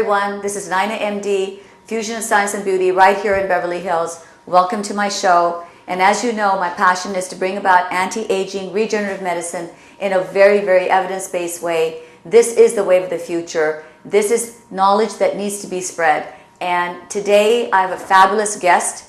everyone. This is NainaMD, Fusion of Science and Beauty, right here in Beverly Hills. Welcome to my show. And as you know, my passion is to bring about anti-aging, regenerative medicine in a very, very evidence-based way. This is the wave of the future. This is knowledge that needs to be spread. And today I have a fabulous guest.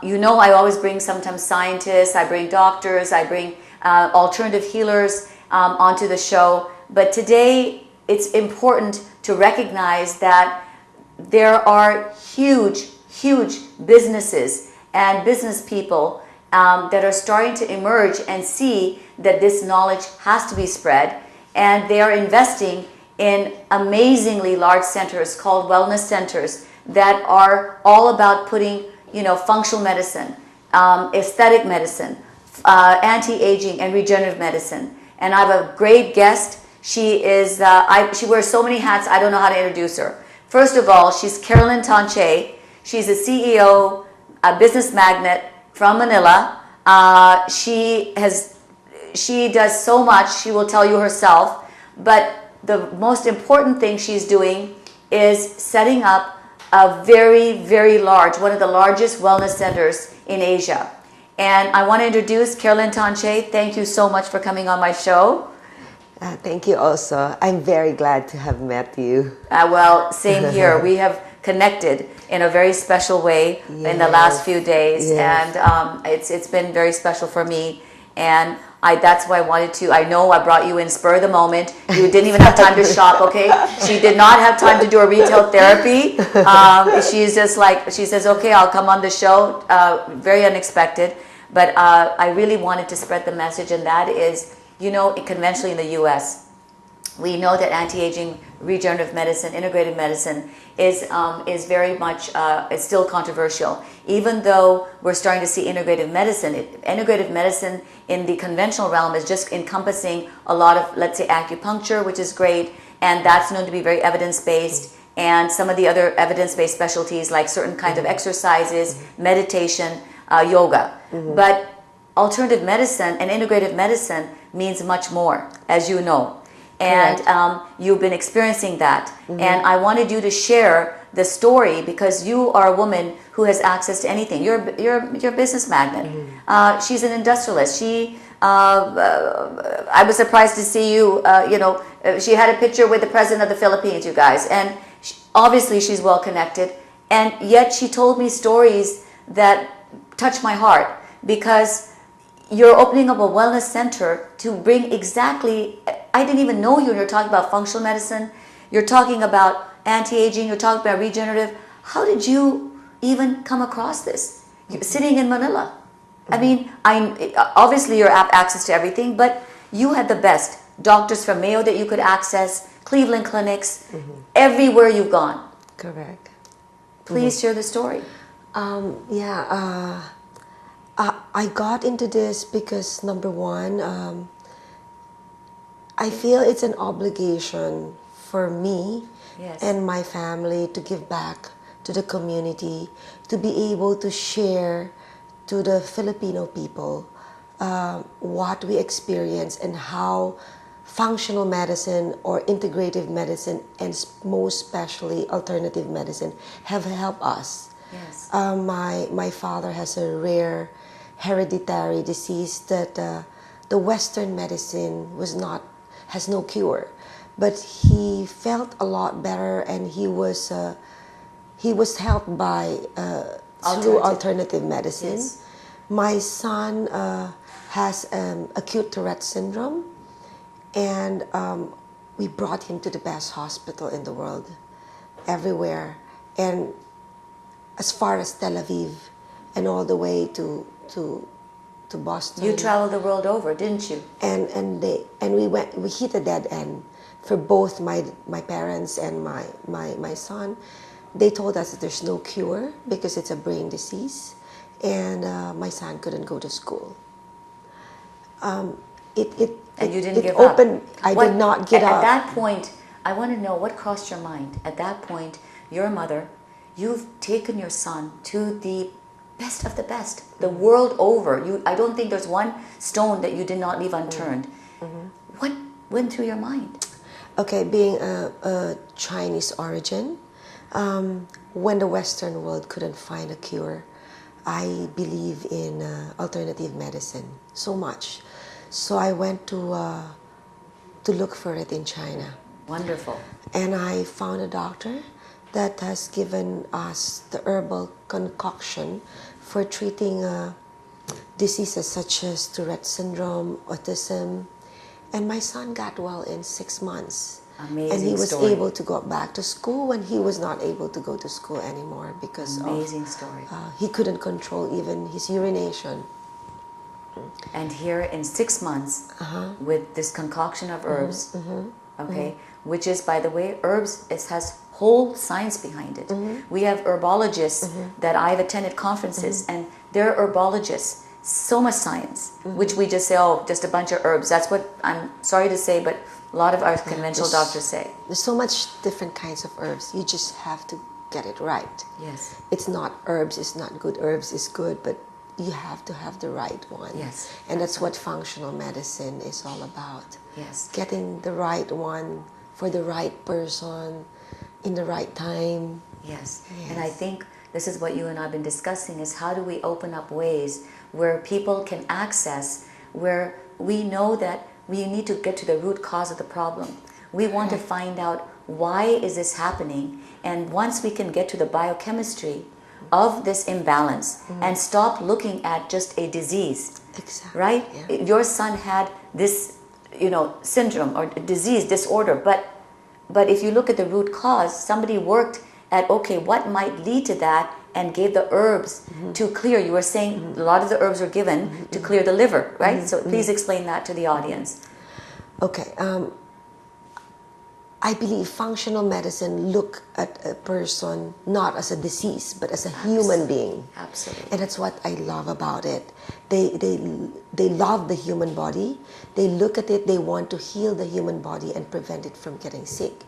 You know, I always bring sometimes scientists, I bring doctors, I bring alternative healers onto the show. But today it's important to recognize that there are huge, huge businesses and business people that are starting to emerge and see that this knowledge has to be spread. And they are investing in amazingly large centers called wellness centers that are all about putting, you know, functional medicine, aesthetic medicine, anti-aging and regenerative medicine. And I have a great guest. She is, she wears so many hats, I don't know how to introduce her. First of all, she's Carolyn Tanchay. She's a CEO, a business magnate from Manila. She does so much, she will tell you herself. But the most important thing she's doing is setting up a very, very large, one of the largest wellness centers in Asia. And I want to introduce Carolyn Tanchay. Thank you so much for coming on my show. Thank you also. I'm very glad to have met you. Well, same here. We have connected in a very special way in the last few days. And it's been very special for me. And that's why I wanted to, I know I brought you in spur of the moment. You didn't even have time to shop, okay? She did not have time to do a retail therapy. She's just like, she says, okay, I'll come on the show. Very unexpected. But I really wanted to spread the message, and that is, you know, conventionally in the U.S., we know that anti-aging, regenerative medicine, integrative medicine is very much, it's still controversial. Even though we're starting to see integrative medicine in the conventional realm is just encompassing a lot of, let's say, acupuncture, which is great, and that's known to be very evidence-based, and some of the other evidence-based specialties like certain kinds of exercises, meditation, yoga. But alternative medicine and integrative medicine means much more, as you know. And you've been experiencing that. And I wanted you to share the story because you are a woman who has access to anything. You're a business magnate. She's an industrialist. I was surprised to see you, you know, she had a picture with the president of the Philippines, you guys. And obviously she's well connected. And yet she told me stories that touched my heart because you're opening up a wellness center to bring exactly, I didn't even know you. You're talking about functional medicine. You're talking about anti-aging. You're talking about regenerative. How did you even come across this? You're sitting in Manila. I mean, obviously you have access to everything, but you had the best doctors from Mayo that you could access, Cleveland clinics, everywhere you've gone. Correct. Please share the story. I got into this because, number one, I feel it's an obligation for me and my family to give back to the community, to be able to share to the Filipino people what we experience and how functional medicine or integrative medicine, and most especially alternative medicine, have helped us. Yes. My father has a rare hereditary disease that the Western medicine has no cure, but he felt a lot better, and he was helped by through alternative medicine. Yes. My son has acute Tourette syndrome, and we brought him to the best hospital in the world, everywhere, and as far as Tel Aviv, and all the way to Boston. You traveled the world over, didn't you? And we hit a dead end for both my parents and my son. They told us that there's no cure because it's a brain disease, and my son couldn't go to school. And you didn't give up. I did not give up. At that point, I want to know what crossed your mind. At that point, you're a mother. You've taken your son to the best of the best, the world over. I don't think there's one stone that you did not leave unturned. What went through your mind? Okay, being a Chinese origin, when the Western world couldn't find a cure, I believe in alternative medicine so much. So I went to look for it in China. Wonderful. And I found a doctor that has given us the herbal concoction for treating diseases such as Tourette syndrome, autism, and my son got well in 6 months. Amazing and he was story. able to go back to school when he was not able to go to school anymore because Amazing story. He couldn't control even his urination. And here in 6 months, with this concoction of herbs, okay, which is, by the way, herbs, it has whole science behind it. We have herbologists that I've attended conferences, and they're herbologists, so much science, which we just say, oh, just a bunch of herbs. That's what I'm sorry to say, but a lot of our conventional doctors say. There's so much different kinds of herbs. You just have to get it right. Yes. It's not herbs, it's not good. Herbs is good, but you have to have the right one. Yes. And that's what functional medicine is all about. Yes. Getting the right one for the right person in the right time. Yes. And I think this is what you and I have been discussing, is how do we open up ways where people can access, where we know that we need to get to the root cause of the problem. We want to find out why is this happening, and once we can get to the biochemistry of this imbalance and stop looking at just a disease, right? Yeah. Your son had this, syndrome or disease, disorder, but if you look at the root cause, somebody worked at, okay, what might lead to that, and gave the herbs to clear. You were saying a lot of the herbs were given to clear the liver, right? So please explain that to the audience. Okay. I believe functional medicine look at a person not as a disease, but as a human being. Absolutely. And that's what I love about it. They love the human body. They look at it, they want to heal the human body and prevent it from getting sick.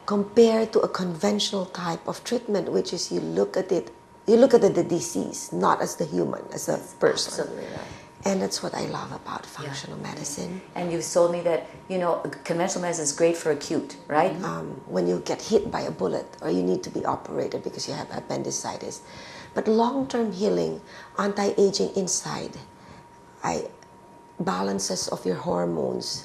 Compared to a conventional type of treatment, which is you look at the disease, not as the human, as a person. Absolutely right. And that's what I love about functional medicine. And you've told me that, conventional medicine is great for acute, right? When you get hit by a bullet or you need to be operated because you have appendicitis. But long-term healing, anti-aging inside, balances of your hormones,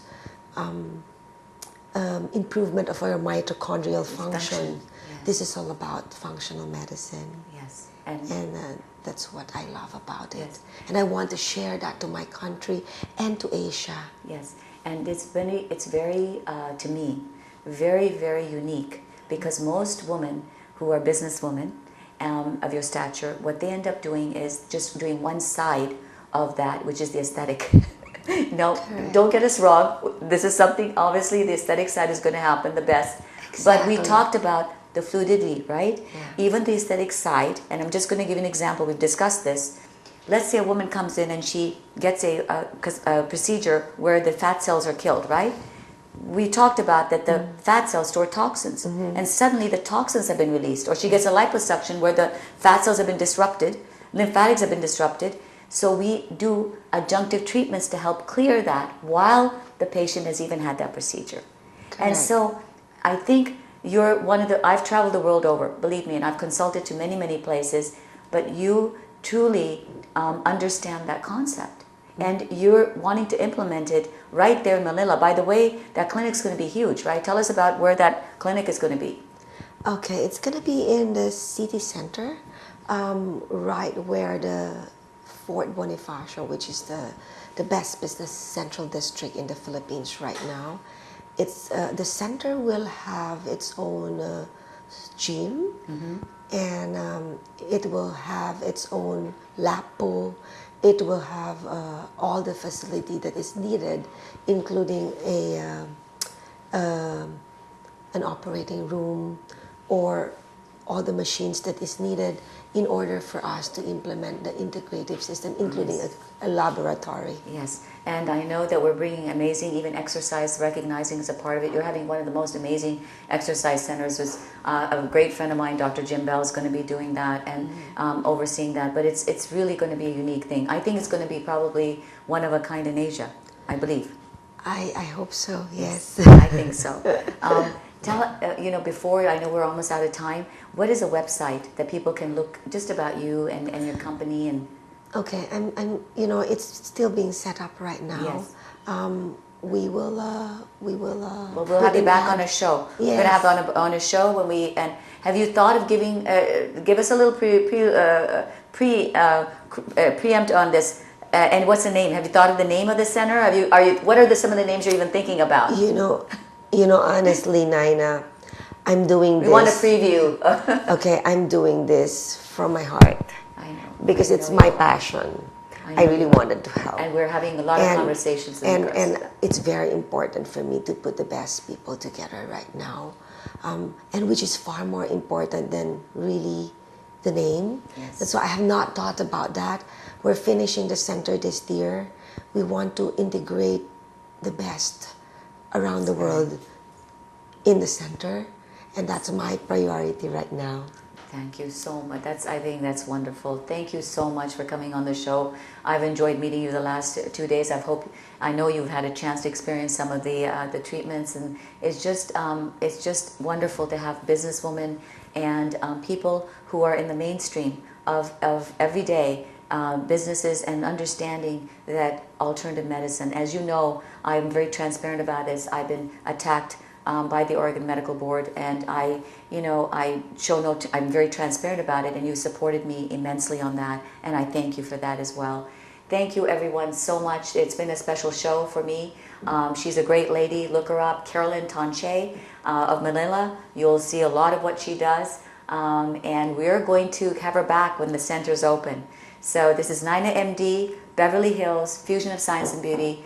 improvement of our mitochondrial function. Yes. This is all about functional medicine. Yes. And that's what I love about it. Yes. And I want to share that to my country and to Asia. Yes. And it's very, to me, very, very unique, because most women who are businesswomen of your stature, what they end up doing is just doing one side of that, which is the aesthetic. No, don't get us wrong. This is something, obviously, the aesthetic side is going to happen the best. Exactly. But we talked about the fluidity, right? Yeah. Even the aesthetic side, and I'm just going to give you an example. We've discussed this. Let's say a woman comes in and she gets a procedure where the fat cells are killed, right? We talked about that the fat cells store toxins, and suddenly the toxins have been released. Or she gets a liposuction where the fat cells have been disrupted, lymphatics have been disrupted. So we do adjunctive treatments to help clear that while the patient has even had that procedure. Correct. And so I think you're one of the, I've traveled the world over, believe me, and I've consulted to many, many places, but you truly understand that concept. And you're wanting to implement it right there in Manila. By the way, that clinic's going to be huge, right? Tell us about where that clinic is going to be. Okay, it's going to be in the city center, right where the Fort Bonifacio, which is the best business central district in the Philippines right now. It's the center will have its own gym, and it will have its own lap pool. It will have all the facility that is needed, including an operating room or all the machines that is needed in order for us to implement the integrative system, including a laboratory. Yes, and I know that we're bringing amazing even exercise, recognizing as a part of it. You're having one of the most amazing exercise centers. A great friend of mine, Dr. Jim Bell, is going to be doing that and overseeing that. But it's really going to be a unique thing. I think it's going to be probably one of a kind in Asia, I believe. I hope so, yes. I think so. Before, I know we're almost out of time, what is a website that people can look just about you and your company? And Okay, it's still being set up right now. Yes. We will, Well, we'll have you back on a show. Yes. We're gonna have on a show when we, and have you thought of giving, give us a little preempt on this, and what's the name? Have you thought of the name of the center? What are some of the names you're even thinking about? Honestly, Naina, I'm doing this. We want a preview. Okay, I'm doing this from my heart. I know. Because it's my passion. I really wanted to help. And we're having a lot of conversations. And it's very important for me to put the best people together right now. And which is far more important than really the name. Yes. That's why I have not thought about that. We're finishing the center this year. We want to integrate the best around the world in the center. And that's my priority right now. Thank you so much. I think that's wonderful. Thank you so much for coming on the show. I've enjoyed meeting you the last 2 days. I know you've had a chance to experience some of the treatments, and it's just wonderful to have businesswomen and people who are in the mainstream of everyday businesses and understanding that alternative medicine. As you know, I'm very transparent about this. I've been attacked by the Oregon Medical Board, and I'm very transparent about it, and you supported me immensely on that, and I thank you for that as well. Thank you everyone so much. It's been a special show for me. She's a great lady. Look her up, Carolyn Tanchay of Manila. You'll see a lot of what she does, and we're going to have her back when the center's open. So this is NainaMD, Beverly Hills, Fusion of Science and Beauty.